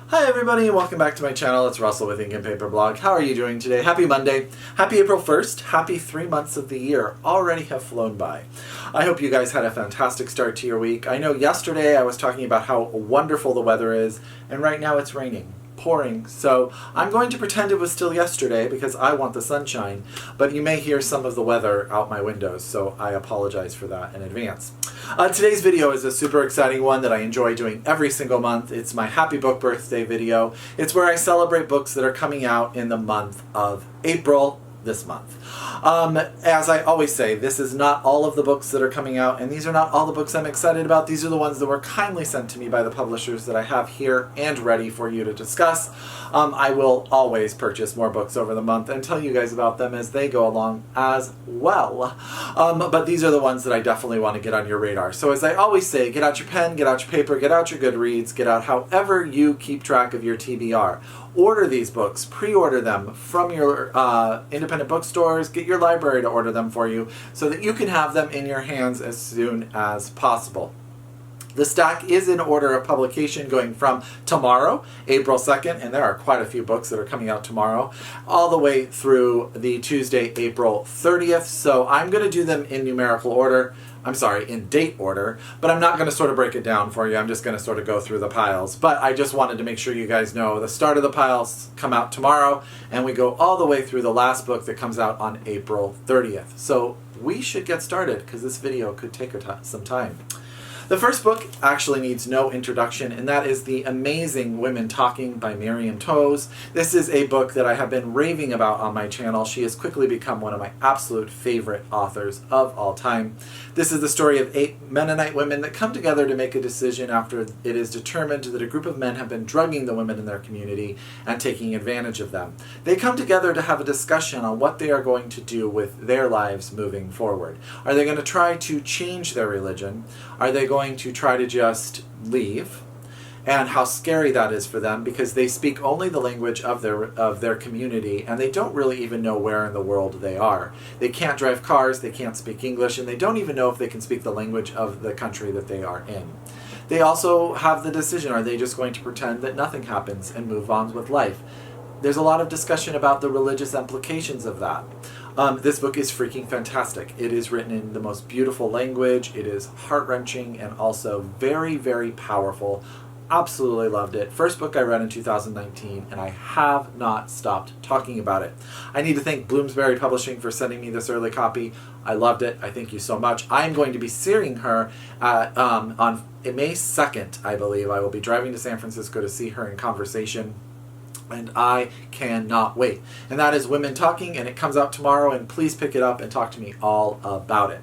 Hi everybody and welcome back to my channel. It's Russell with Ink and Paper Blog. How are you doing today? Happy Monday. Happy April 1st. Happy 3 months of the year already have flown by. I hope you guys had a fantastic start to your week. I know yesterday I was talking about how wonderful the weather is, and right now it's raining. Pouring, so I'm going to pretend it was still yesterday because I want the sunshine, but you may hear some of the weather out my windows, so I apologize for that in advance. Today's video is a super exciting one that I enjoy doing every single month. It's my Happy Book Birthday video. It's where I celebrate books that are coming out in the month of April, this month. As I always say, this is not all of the books that are coming out, and these are not all the books I'm excited about. These are the ones that were kindly sent to me by the publishers that I have here and ready for you to discuss. I will always purchase more books over the month and tell you guys about them as they go along as well. But these are the ones that I definitely want to get on your radar. So as I always say, get out your pen, get out your paper, get out your Goodreads, get out however you keep track of your TBR. Order these books, pre-order them from your independent bookstores, get your library to order them for you so that you can have them in your hands as soon as possible. The stack is in order of publication going from tomorrow, April 2nd, and there are quite a few books that are coming out tomorrow, all the way through the Tuesday, April 30th. So I'm going to do them in numerical order. I'm sorry, in date order, but I'm not going to sort of break it down for you. I'm just going to sort of go through the piles. But I just wanted to make sure you guys know the start of the piles come out tomorrow, and we go all the way through the last book that comes out on April 30th. So we should get started because this video could take some time. The first book actually needs no introduction, and that is The Amazing Women Talking by Miriam Toews. This is a book that I have been raving about on my channel. She has quickly become one of my absolute favorite authors of all time. This is the story of 8 Mennonite women that come together to make a decision after it is determined that a group of men have been drugging the women in their community and taking advantage of them. They come together to have a discussion on what they are going to do with their lives moving forward. Are they going to try to change their religion? Are they going to try to just leave? And how scary that is for them because they speak only the language of their community and they don't really even know where in the world they are. They can't drive cars, they can't speak English, and they don't even know if they can speak the language of the country that they are in. They also have the decision, are they just going to pretend that nothing happens and move on with life? There's a lot of discussion about the religious implications of that. This book is freaking fantastic. It is written in the most beautiful language. It is heart-wrenching and also very, very powerful. Absolutely loved it. First book I read in 2019, and I have not stopped talking about it. I need to thank Bloomsbury Publishing for sending me this early copy. I loved it. I thank you so much. I'm going to be seeing her on May 2nd, I believe. I will be driving to San Francisco to see her in conversation. And I cannot wait. And that is Women Talking, and it comes out tomorrow, and please pick it up and talk to me all about it.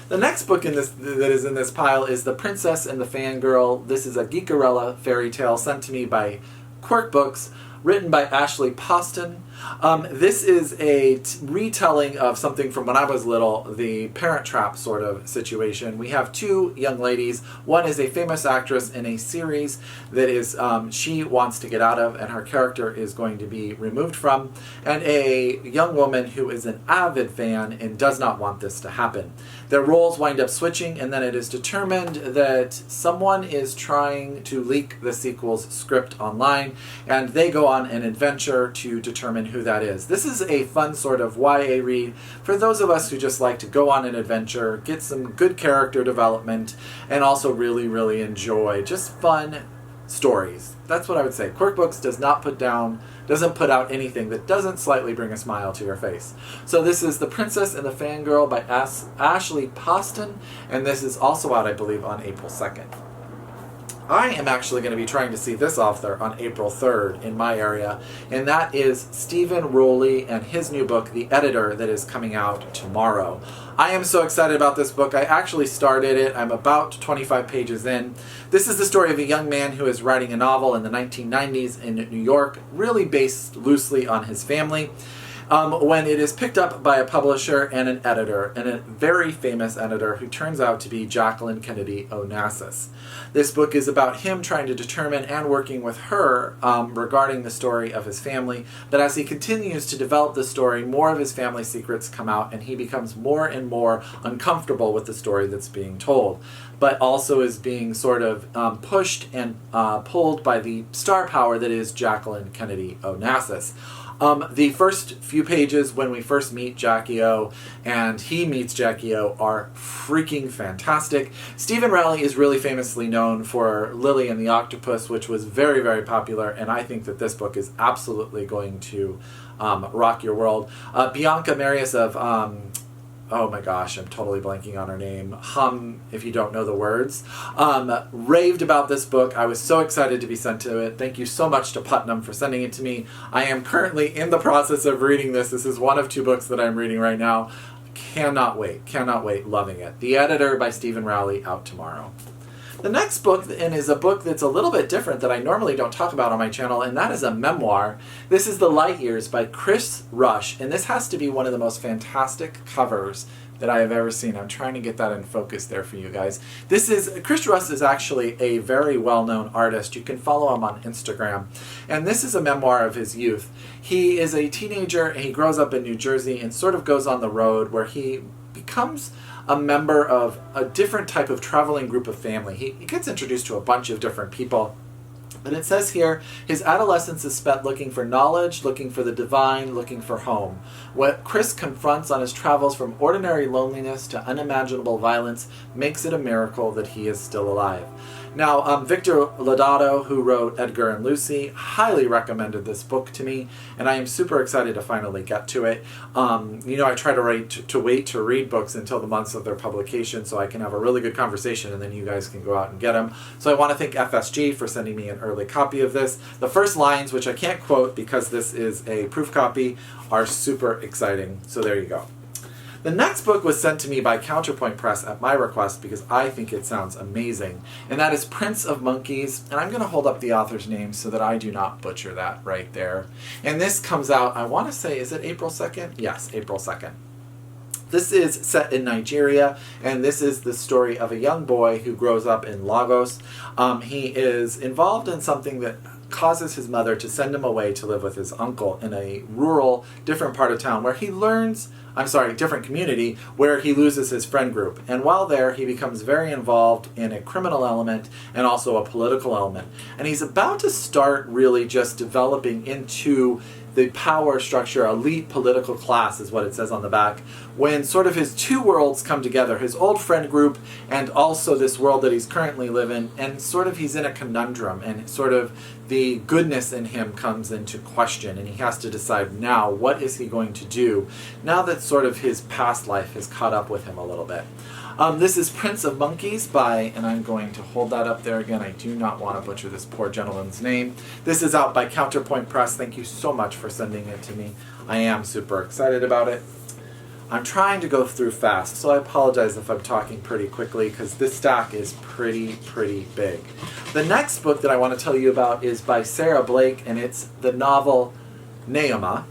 The next book that is in this pile is The Princess and the Fangirl. This is a Geekerella fairy tale sent to me by Quirk Books, written by Ashley Poston. This is a retelling of something from when I was little, the Parent Trap sort of situation. We have 2 young ladies. One is a famous actress in a series that is she wants to get out of and her character is going to be removed from, and a young woman who is an avid fan and does not want this to happen. Their roles wind up switching, and then it is determined that someone is trying to leak the sequel's script online, and they go on an adventure to determine who that is. This is a fun sort of YA read for those of us who just like to go on an adventure, get some good character development, and also really, really enjoy just fun stories. That's what I would say. Quirk Books doesn't put out anything that doesn't slightly bring a smile to your face. So this is The Princess and the Fangirl by Ashley Poston, and this is also out, I believe, on April 2nd. I am actually going to be trying to see this author on April 3rd in my area, and that is Stephen Rowley and his new book, The Editor, that is coming out tomorrow. I am so excited about this book. I actually started it. I'm about 25 pages in. This is the story of a young man who is writing a novel in the 1990s in New York, really based loosely on his family. when it is picked up by a publisher and an editor, and a very famous editor who turns out to be Jacqueline Kennedy Onassis. This book is about him trying to determine and working with her regarding the story of his family, but as he continues to develop the story, more of his family secrets come out, and he becomes more and more uncomfortable with the story that's being told, but also is being sort of pushed and pulled by the star power that is Jacqueline Kennedy Onassis. The first few pages when we first meet Jackie O and he meets Jackie O are freaking fantastic. Stephen Rowley is really famously known for Lily and the Octopus, which was very, very popular, and I think that this book is absolutely going to rock your world. Bianca Marius of... oh my gosh, I'm totally blanking on her name. If you don't know the words. Raved about this book. I was so excited to be sent to it. Thank you so much to Putnam for sending it to me. I am currently in the process of reading this. This is one of 2 books that I'm reading right now. Cannot wait. Cannot wait. Loving it. The Editor by Stephen Rowley, out tomorrow. The next book is a book that's a little bit different that I normally don't talk about on my channel, and that is a memoir. This is The Light Years by Kris Rush, and this has to be one of the most fantastic covers that I have ever seen. I'm trying to get that in focus there for you guys. Kris Rush is actually a very well-known artist. You can follow him on Instagram, and this is a memoir of his youth. He is a teenager, and he grows up in New Jersey and sort of goes on the road where he becomes a member of a different type of traveling group of family. He gets introduced to a bunch of different people. But it says here, his adolescence is spent looking for knowledge, looking for the divine, looking for home. What Kris confronts on his travels from ordinary loneliness to unimaginable violence makes it a miracle that he is still alive. Now, Victor Lodato, who wrote Edgar and Lucy, highly recommended this book to me, and I am super excited to finally get to it. I try to wait to read books until the months of their publication so I can have a really good conversation, and then you guys can go out and get them. So I want to thank FSG for sending me an early copy of this. The first lines, which I can't quote because this is a proof copy, are super exciting. So there you go. The next book was sent to me by Counterpoint Press at my request because I think it sounds amazing, and that is Prince of Monkeys, and I'm going to hold up the author's name so that I do not butcher that right there. And this comes out, I want to say, is it April 2nd? Yes, April 2nd. This is set in Nigeria, and this is the story of a young boy who grows up in Lagos. He is involved in something that causes his mother to send him away to live with his uncle in a rural, different part of town where he different community, where he loses his friend group. And while there, he becomes very involved in a criminal element and also a political element. And he's about to start really just developing into the power structure, elite political class is what it says on the back, when sort of his 2 worlds come together, his old friend group and also this world that he's currently living, and sort of he's in a conundrum, and sort of the goodness in him comes into question, and he has to decide now what is he going to do now that sort of his past life has caught up with him a little bit. This is Prince of Monkeys and I'm going to hold that up there again. I do not want to butcher this poor gentleman's name. This is out by Counterpoint Press. Thank you so much for sending it to me. I am super excited about it. I'm trying to go through fast, so I apologize if I'm talking pretty quickly because this stack is pretty big. The next book that I want to tell you about is by Sarah Blake, and it's the novel Neama.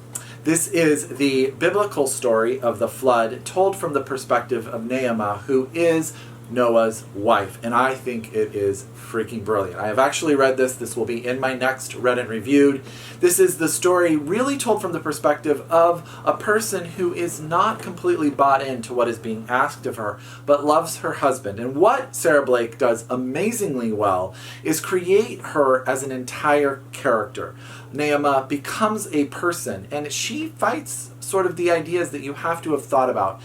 This is the biblical story of the flood told from the perspective of Neama, who is Noah's wife, and I think it is freaking brilliant. I have actually read this. This will be in my next Read and Reviewed. This is the story really told from the perspective of a person who is not completely bought into what is being asked of her, but loves her husband. And what Sarah Blake does amazingly well is create her as an entire character. Neama becomes a person, and she fights sort of the ideas that you have to have thought about.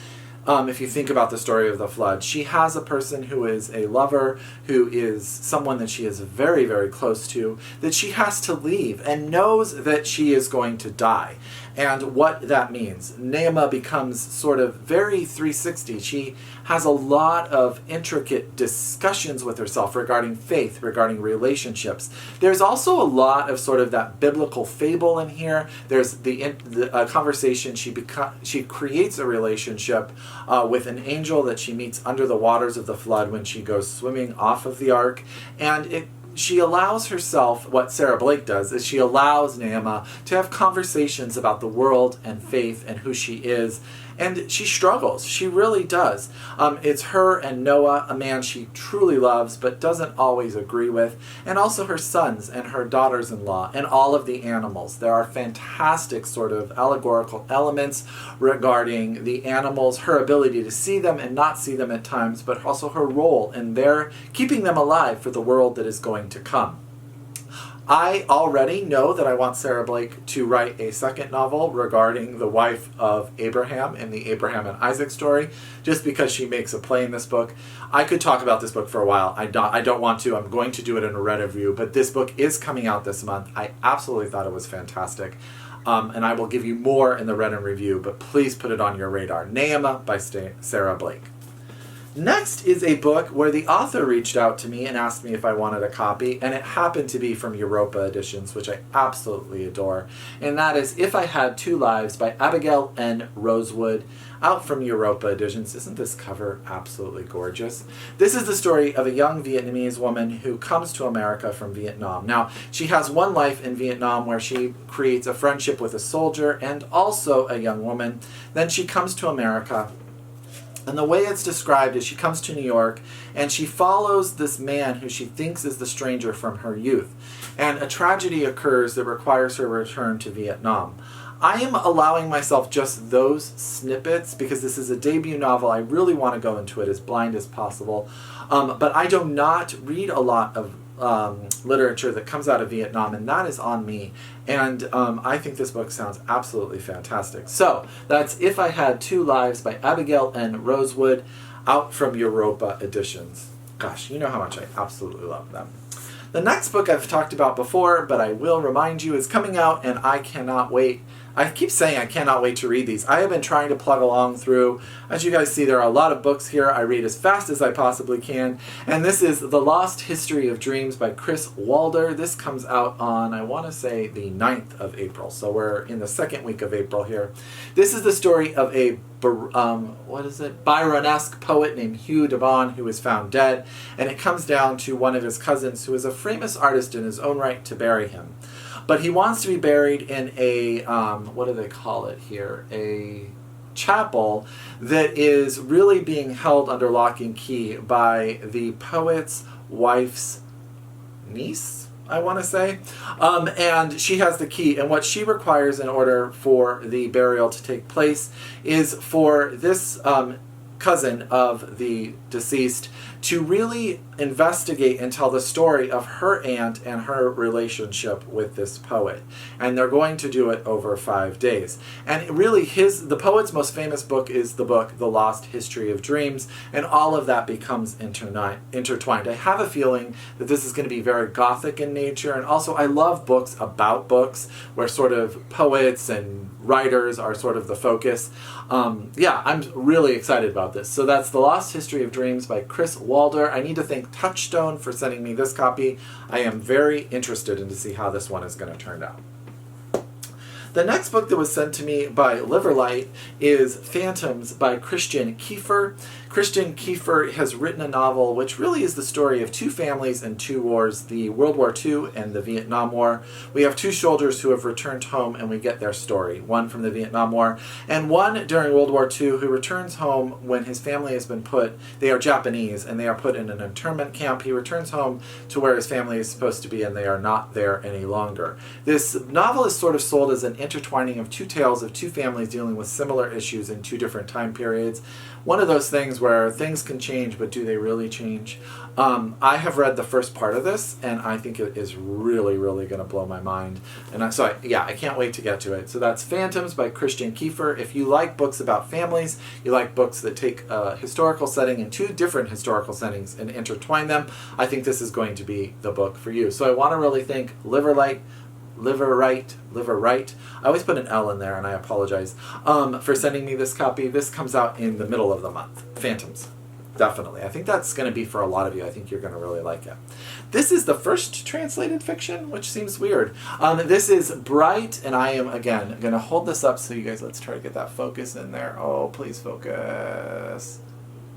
If you think about the story of the flood, she has a person who is a lover, who is someone that she is very, very close to, that she has to leave and knows that she is going to die. And what that means. Neama becomes sort of very 360. She has a lot of intricate discussions with herself regarding faith, regarding relationships. There's also a lot of sort of that biblical fable in here. There's the conversation. She creates a relationship with an angel that she meets under the waters of the flood when she goes swimming off of the ark. And she allows herself, what Sarah Blake does, is she allows Neama to have conversations about the world and faith and who she is. And she struggles. She really does. It's her and Noah, a man she truly loves but doesn't always agree with, and also her sons and her daughters-in-law and all of the animals. There are fantastic sort of allegorical elements regarding the animals, her ability to see them and not see them at times, but also her role in their keeping them alive for the world that is going to come. I already know that I want Sarah Blake to write a second novel regarding the wife of Abraham in the Abraham and Isaac story, just because she makes a play in this book. I could talk about this book for a while. I don't want to. I'm going to do it in a Read review, but this book is coming out this month. I absolutely thought it was fantastic. And I will give you more in the Read and review, but please put it on your radar. Neama by Sarah Blake. Next is a book where the author reached out to me and asked me if I wanted a copy, and it happened to be from Europa Editions, which I absolutely adore, and that is If I Had Two Lives by Abbigail and Rosewood, out from Europa Editions. Isn't this cover absolutely gorgeous? This is the story of a young Vietnamese woman who comes to America from Vietnam. Now, she has one life in Vietnam where she creates a friendship with a soldier and also a young woman. Then she comes to America. And the way it's described is she comes to New York and she follows this man who she thinks is the stranger from her youth. And a tragedy occurs that requires her return to Vietnam. I am allowing myself just those snippets because this is a debut novel. I really want to go into it as blind as possible. But I do not read a lot of literature that comes out of Vietnam, and that is on me. And I think this book sounds absolutely fantastic. So that's If I Had Two Lives by Abbigail and Rosewood, out from Europa Editions. Gosh, you know how much I absolutely love them. The next book I've talked about before, but I will remind you, is coming out, and I cannot wait. I keep saying I cannot wait to read these. I have been trying to plug along through. As you guys see, there are a lot of books here. I read as fast as I possibly can. And this is The Lost History of Dreams by Kris Waldherr. This comes out on, I want to say, the 9th of April. So we're in the second week of April here. This is the story of a Byronesque poet named Hugh de Bon who is found dead. And it comes down to one of his cousins who is a famous artist in his own right to bury him. But he wants to be buried in a, what do they call it here? A chapel that is really being held under lock and key by the poet's wife's niece, I want to say. And she has the key. And what she requires in order for the burial to take place is for this cousin of the deceased to really investigate and tell the story of her aunt and her relationship with this poet. And they're going to do it over 5 days. And really the poet's most famous book is the book The Lost History of Dreams, and all of that becomes intertwined. I have a feeling that this is going to be very gothic in nature, and also I love books about books where sort of poets and writers are sort of the focus. Yeah, I'm really excited about this. So that's The Lost History of Dreams by Kris Waldherr. I need to thank Touchstone for sending me this copy. I am very interested in to see how this one is going to turn out. The next book that was sent to me by Liverlight is Phantoms by Christian Kiefer. Christian Kiefer has written a novel which really is the story of two families and two wars, the World War II and the Vietnam War. We have two soldiers who have returned home and we get their story, one from the Vietnam War and one during World War II who returns home when his family has been they are Japanese and they are put in an internment camp. He returns home to where his family is supposed to be and they are not there any longer. This novel is sort of sold as an intertwining of two tales of two families dealing with similar issues in two different time periods. One of those things where things can change, but do they really change? I have read the first part of this, and I think it is really, really going to blow my mind. And I can't wait to get to it. So that's Phantoms by Christian Kiefer. If you like books about families, you like books that take a historical setting and two different historical settings and intertwine them, I think this is going to be the book for you. So I want to really thank Liverlight. I always put an L in there and I apologize, for sending me this copy. This comes out in the middle of the month. Phantoms. Definitely. I think that's going to be for a lot of you. I think you're going to really like it. This is the first translated fiction, which seems weird. This is Bright, and I am, again, going to hold this up so you guys, let's try to get that focus in there. Oh, please focus.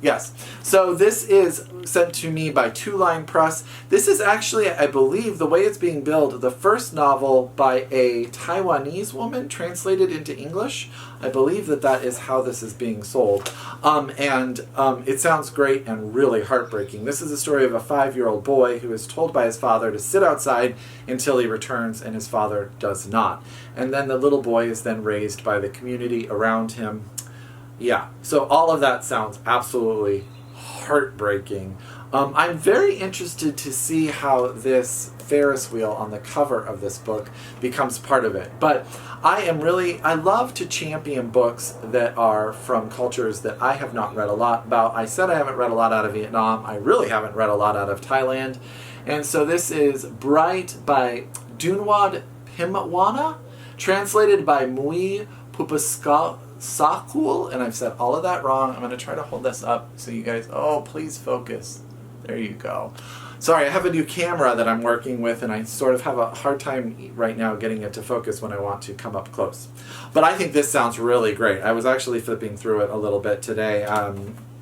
Yes. So this is sent to me by Two Line Press. This is actually, I believe, the way it's being billed, the first novel by a Taiwanese woman translated into English. I believe that is how this is being sold. It sounds great and really heartbreaking. This is the story of a 5-year-old boy who is told by his father to sit outside until he returns, and his father does not. And then the little boy is then raised by the community around him. Yeah, so all of that sounds absolutely heartbreaking. I'm very interested to see how this Ferris wheel on the cover of this book becomes part of it. But I love to champion books that are from cultures that I have not read a lot about. I said I haven't read a lot out of Vietnam. I really haven't read a lot out of Thailand. And so this is Bright by Duanwad Pimwana, translated by Mui Pupasakul, and I've said all of that wrong. I'm going to try to hold this up so you guys, please focus. There you go. Sorry, I have a new camera that I'm working with, and I sort of have a hard time right now getting it to focus when I want to come up close. But I think this sounds really great. I was actually flipping through it a little bit today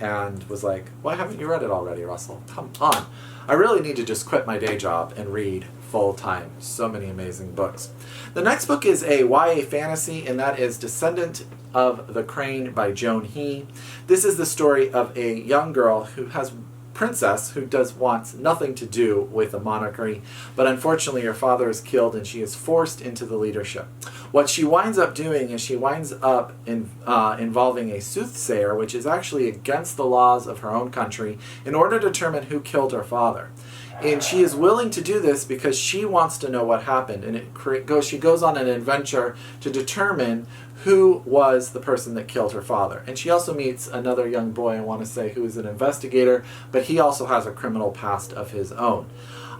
and was like, why haven't you read it already, Russell? Come on. I really need to just quit my day job and read full time. So many amazing books. The next book is a YA fantasy, and that is Descendant of the Crane by Joan. This is the story of a young girl who has princess who wants nothing to do with a monarchy, but unfortunately her father is killed and she is forced into the leadership. What she winds up doing is she winds up involving a soothsayer, which is actually against the laws of her own country, in order to determine who killed her father. And she is willing to do this because she wants to know what happened. And she goes on an adventure to determine who was the person that killed her father. And she also meets another young boy, I want to say, who is an investigator, but he also has a criminal past of his own.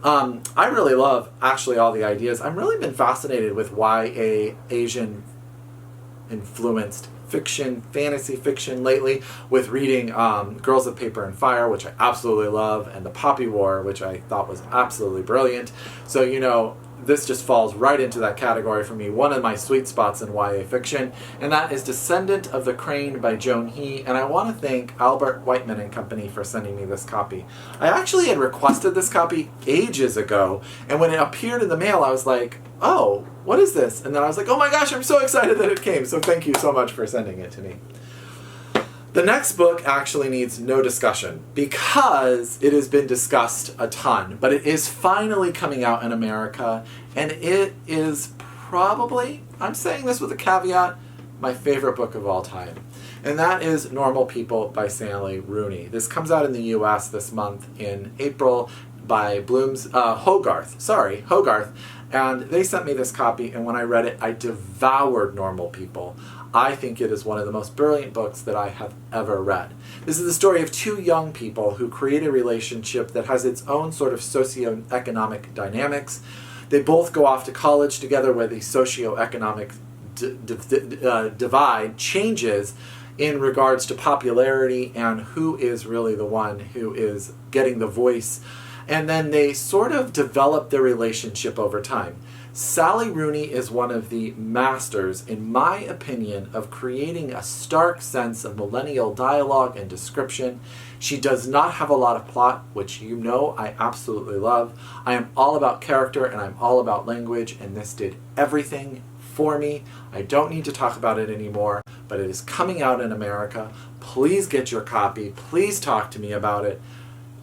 I really love, actually, all the ideas. I've really been fascinated with YA Asian-influenced fiction, fantasy fiction lately, with reading Girls of Paper and Fire, which I absolutely love, and The Poppy War, which I thought was absolutely brilliant. So, this just falls right into that category for me, one of my sweet spots in YA fiction, and that is Descendant of the Crane by Joan. And I want to thank Albert Whiteman and Company for sending me this copy. I actually had requested this copy ages ago, and when it appeared in the mail, I was like, oh, what is this? And then I was like, oh my gosh, I'm so excited that it came, so thank you so much for sending it to me. The next book actually needs no discussion because it has been discussed a ton, but it is finally coming out in America, and it is probably, I'm saying this with a caveat, my favorite book of all time. And that is Normal People by Sally Rooney. This comes out in the US this month in April by Hogarth. And they sent me this copy, and when I read it, I devoured Normal People. I think it is one of the most brilliant books that I have ever read. This is the story of two young people who create a relationship that has its own sort of socioeconomic dynamics. They both go off to college together, where the socioeconomic divide changes in regards to popularity and who is really the one who is getting the voice. And then they sort of develop their relationship over time. Sally Rooney is one of the masters, in my opinion, of creating a stark sense of millennial dialogue and description. She does not have a lot of plot, which I absolutely love. I am all about character and I'm all about language, and this did everything for me. I don't need to talk about it anymore, but it is coming out in America. Please get your copy. Please talk to me about it.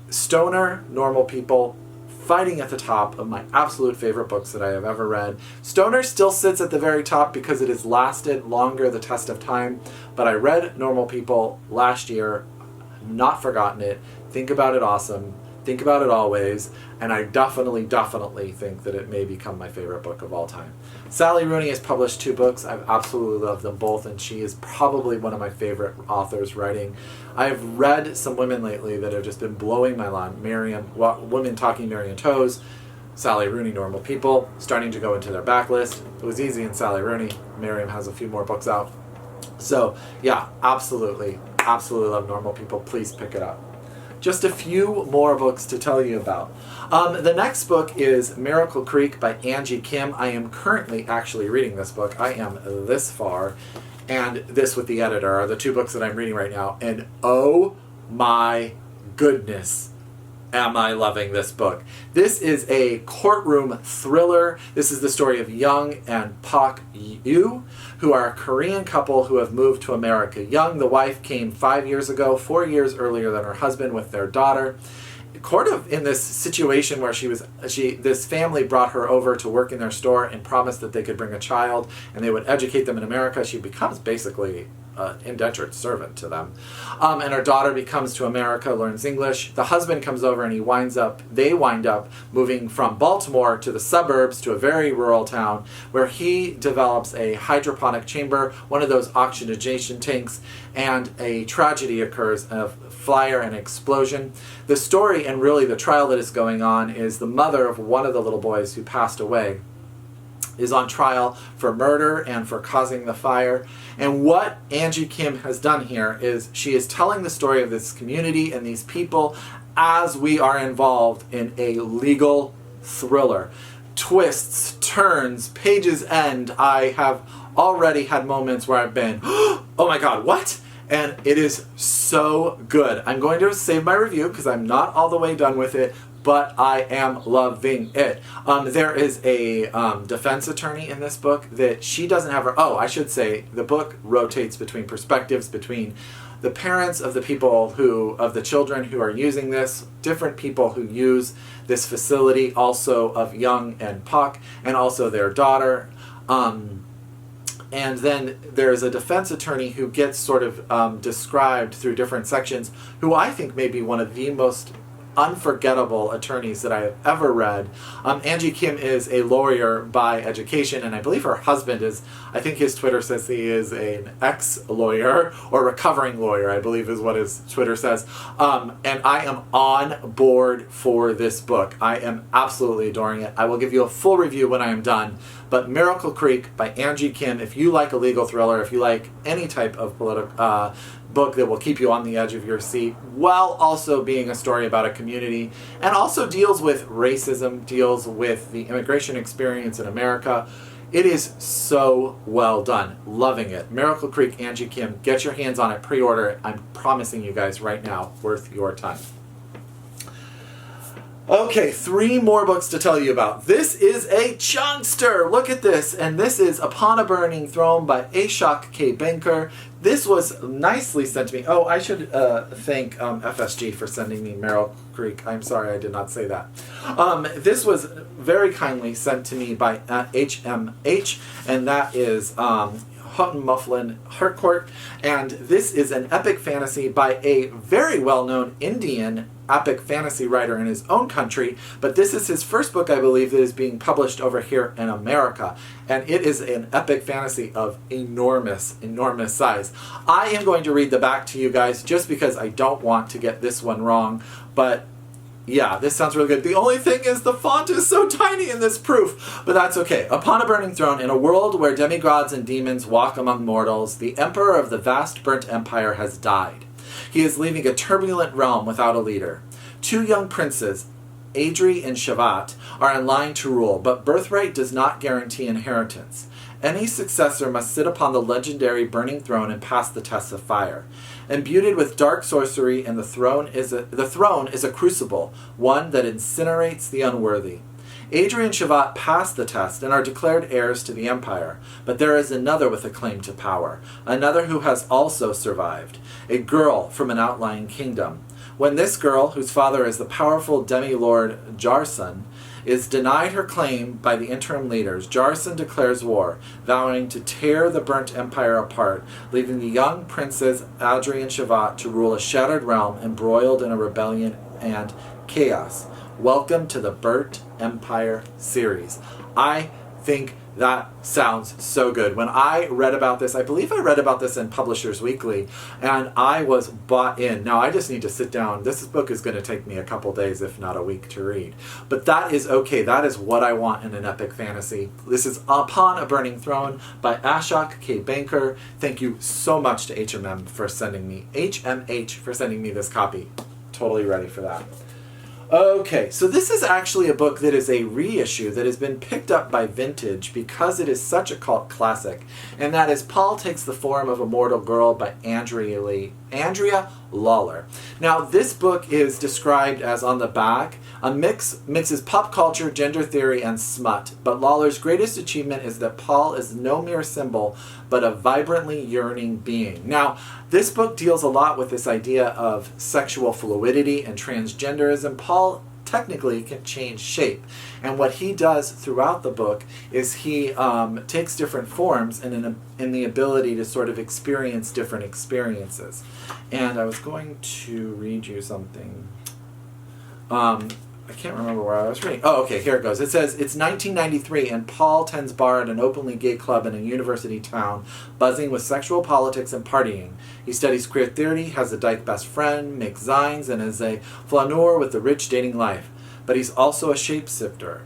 Stoner, Normal People, fighting at the top of my absolute favorite books that I have ever read. Stoner still sits at the very top because it has lasted longer the test of time, but I read Normal People last year, not forgotten it, think about it awesome, think about it always, and I definitely think that it may become my favorite book of all time. Sally Rooney has published 2 books. I've absolutely loved them both, and she is probably one of my favorite authors writing. I've read some women lately that have just been blowing my mind. Miriam, Women Talking Miriam Toews, Sally Rooney, Normal People, starting to go into their backlist. It was easy in Sally Rooney. Miriam has a few more books out. So, yeah, absolutely love Normal People. Please pick it up. Just a few more books to tell you about. The next book is Miracle Creek by Angie Kim. I am currently actually reading this book. I am this far, and this with the editor are the 2 books that I'm reading right now. And oh my goodness, am I loving this book. This is a courtroom thriller. This is the story of Young and Pak Yu, who are a Korean couple who have moved to America. Young, the wife, came 5 years ago, 4 years earlier than her husband, with their daughter. Sort of in this situation where this family brought her over to work in their store and promised that they could bring a child and they would educate them in America. She becomes basically an indentured servant to them. And her daughter comes to America, learns English. The husband comes over and they wind up moving from Baltimore to the suburbs to a very rural town where he develops a hydroponic chamber, one of those oxygenation tanks, and a tragedy occurs, a fire and explosion. The story and really the trial that is going on is the mother of one of the little boys who passed away is on trial for murder and for causing the fire. And what Angie Kim has done here is she is telling the story of this community and these people as we are involved in a legal thriller. Twists, turns, pages end. I have already had moments where I've been, oh my god, what? And it is so good. I'm going to save my review because I'm not all the way done with it, but I am loving it. There is a defense attorney in this book that she doesn't have her... Oh, I should say, the book rotates between perspectives, between the parents of the of the children who are using this, different people who use this facility, also of Young and Pak, and also their daughter. And then there's a defense attorney who gets sort of described through different sections, who I think may be one of the most unforgettable attorneys that I have ever read. Angie Kim is a lawyer by education, and I believe her husband is, I think his Twitter says he is an ex-lawyer, or recovering lawyer, I believe is what his Twitter says. And I am on board for this book. I am absolutely adoring it. I will give you a full review when I am done. But Miracle Creek by Angie Kim, if you like a legal thriller, if you like any type of book that will keep you on the edge of your seat, while also being a story about a community, and also deals with racism, deals with the immigration experience in America. It is so well done. Loving it. Miracle Creek, Angie Kim. Get your hands on it. Pre-order it. I'm promising you guys right now, worth your time. Okay, 3 more books to tell you about. This is a chunkster. Look at this. And this is Upon a Burning Throne by Ashok K. Banker. This was nicely sent to me. Oh, I should thank FSG for sending me Miracle Creek. I'm sorry I did not say that. This was very kindly sent to me by HMH, and that is Houghton Mifflin Harcourt. And this is an epic fantasy by a very well-known Indian epic fantasy writer in his own country, but this is his first book, I believe, that is being published over here in America, and it is an epic fantasy of enormous size. I am going to read the back to you guys just because I don't want to get this one wrong, but yeah, this sounds really good. The only thing is the font is so tiny in this proof, but that's okay. Upon a burning throne, in a world where demigods and demons walk among mortals, the emperor of the vast burnt empire has died. He is leaving a turbulent realm without a leader. 2 young princes, Adri and Shavat, are in line to rule, but birthright does not guarantee inheritance. Any successor must sit upon the legendary burning throne and pass the test of fire. Imbued with dark sorcery, and the throne is a crucible, one that incinerates the unworthy. Adri and Shavat pass the test and are declared heirs to the empire, but there is another with a claim to power, another who has also survived, a girl from an outlying kingdom. When this girl, whose father is the powerful demi-lord Jarson, is denied her claim by the interim leaders, Jarson declares war, vowing to tear the burnt empire apart, leaving the young princes Adri and Shavat to rule a shattered realm embroiled in a rebellion and chaos. Welcome to the Burnt Empire series. I think that sounds so good. When I read about this, I believe I read about this in Publishers Weekly, and I was bought in. Now I just need to sit down. This book is going to take me a couple days, if not a week, to read. But that is okay. That is what I want in an epic fantasy. This is Upon a Burning Throne by Ashok K. Banker. Thank you so much to HMH for sending me this copy. Totally ready for that. Okay, so this is actually a book that is a reissue that has been picked up by Vintage because it is such a cult classic, and that is Paul Takes the Form of a Mortal Girl by Andrea Lawlor. Now, this book is described as, on the back, a mixes pop culture, gender theory, and smut, but Lawlor's greatest achievement is that Paul is no mere symbol, but a vibrantly yearning being. Now, this book deals a lot with this idea of sexual fluidity and transgenderism. Paul technically can change shape, and what he does throughout the book is he takes different forms and in the ability to sort of experience different experiences. And I was going to read you something. I can't remember where I was reading. Oh, okay, here it goes. It says, it's 1993 and Paul tends bar at an openly gay club in a university town, buzzing with sexual politics and partying. He studies queer theory, has a dyke best friend, makes zines, and is a flaneur with the rich dating life. But he's also a shapeshifter.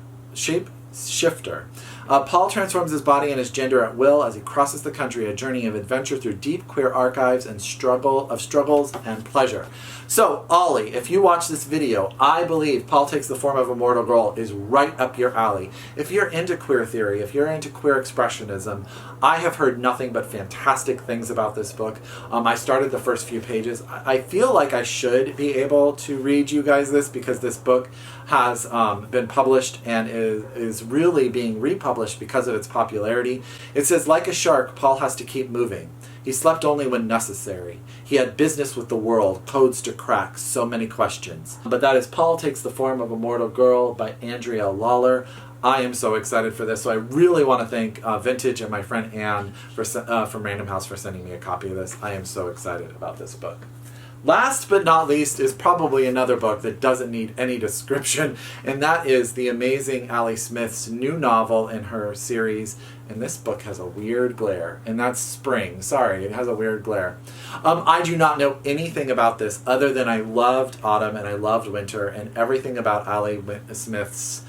Paul transforms his body and his gender at will as he crosses the country, a journey of adventure through deep queer archives and struggles and pleasure. So, Ollie, if you watch this video, I believe Paul Takes the Form of a Mortal Girl is right up your alley. If you're into queer theory, if you're into queer expressionism, I have heard nothing but fantastic things about this book. I started the first few pages. I feel like I should be able to read you guys this because this book has been published and is really being republished because of its popularity. It says, like a shark, Paul has to keep moving. He slept only when necessary. He had business with the world, codes to crack, so many questions. But that is Paul Takes the Form of a Mortal Girl by Andrea Lawlor. I am so excited for this, so I really want to thank Vintage and my friend Anne from Random House for sending me a copy of this. I am so excited about this book. Last but not least is probably another book that doesn't need any description, and that is the amazing Ali Smith's new novel in her series, and this book has a weird glare, and that's Spring. Sorry, it has a weird glare. I do not know anything about this other than I loved Autumn and I loved Winter, and everything about Ali Smith's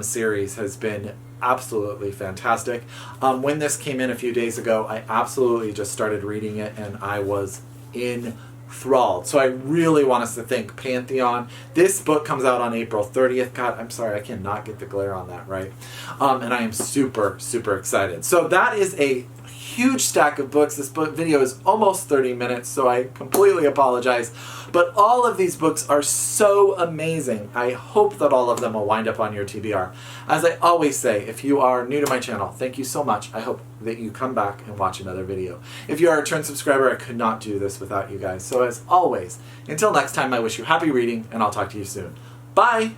series has been absolutely fantastic. When this came in a few days ago, I absolutely just started reading it, and I was enthralled. So I really want us to thank Pantheon. This book comes out on April 30th. God, I'm sorry, I cannot get the glare on that right. And I am super, super excited. So that is a huge stack of books. This book video is almost 30 minutes, so I completely apologize. But all of these books are so amazing. I hope that all of them will wind up on your TBR. As I always say, if you are new to my channel, thank you so much. I hope that you come back and watch another video. If you are a return subscriber, I could not do this without you guys. So as always, until next time, I wish you happy reading, and I'll talk to you soon. Bye!